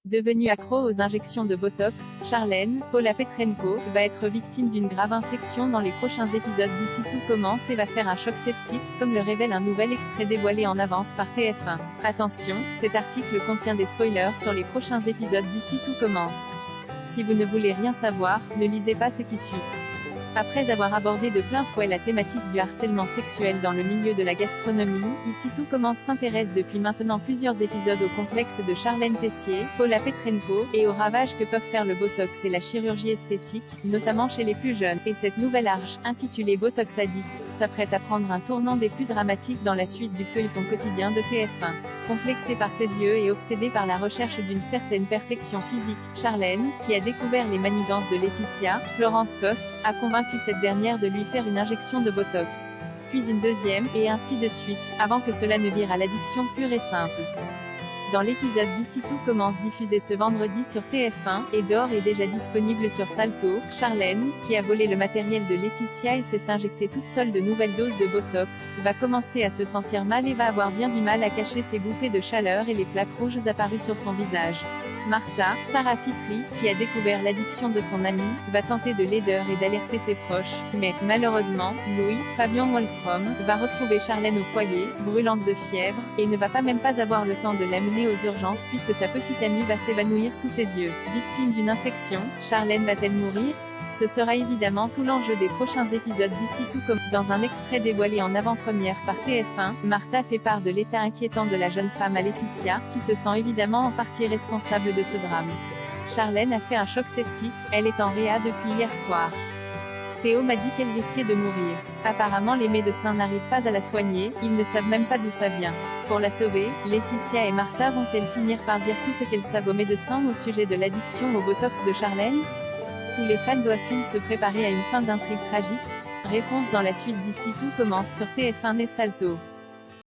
Devenue accro aux injections de Botox, Charlène, Paula Petrenko, va être victime d'une grave infection dans les prochains épisodes d'ici tout commence et va faire un choc septique, comme le révèle un nouvel extrait dévoilé en avance par TF1. Attention, cet article contient des spoilers sur les prochains épisodes d'ici tout commence. Si vous ne voulez rien savoir, ne lisez pas ce qui suit. Après avoir abordé de plein fouet la thématique du harcèlement sexuel dans le milieu de la gastronomie, Ici tout commence s'intéresse depuis maintenant plusieurs épisodes au complexe de Charlène Tessier, Paula Petrenko, et aux ravages que peuvent faire le Botox et la chirurgie esthétique, notamment chez les plus jeunes. Et cette nouvelle arche, intitulée Botox Addict, s'apprête à prendre un tournant des plus dramatiques dans la suite du feuilleton quotidien de TF1. Complexée par ses yeux et obsédée par la recherche d'une certaine perfection physique, Charlène, qui a découvert les manigances de Laetitia, Florence Coste, a convaincu cette dernière de lui faire une injection de Botox. Puis une deuxième, et ainsi de suite, avant que cela ne vire à l'addiction pure et simple. Dans l'épisode d'ici tout commence diffusé ce vendredi sur TF1, et d'or est déjà disponible sur Salto, Charlène, qui a volé le matériel de Laetitia et s'est injectée toute seule de nouvelles doses de Botox, va commencer à se sentir mal et va avoir bien du mal à cacher ses bouffées de chaleur et les plaques rouges apparues sur son visage. Martha, Sarah Fitri, qui a découvert l'addiction de son amie, va tenter de l'aider et d'alerter ses proches, mais, malheureusement, Louis, Fabien Wolfram, va retrouver Charlène au foyer, brûlante de fièvre, et ne va même pas avoir le temps de l'amener aux urgences puisque sa petite amie va s'évanouir sous ses yeux. Victime d'une infection, Charlène va-t-elle mourir? Ce sera évidemment tout l'enjeu des prochains épisodes d'ici tout comme. Dans un extrait dévoilé en avant-première par TF1, Martha fait part de l'état inquiétant de la jeune femme à Laetitia, qui se sent évidemment en partie responsable de ce drame. Charlène a fait un choc septique, elle est en réa depuis hier soir. Théo m'a dit qu'elle risquait de mourir. Apparemment les médecins n'arrivent pas à la soigner, ils ne savent même pas d'où ça vient. Pour la sauver, Laetitia et Martha vont-elles finir par dire tout ce qu'elles savent aux médecins au sujet de l'addiction au Botox de Charlène? Ou les fans doivent-ils se préparer à une fin d'intrigue tragique? Réponse dans la suite d'ici tout commence sur TF1 et Salto.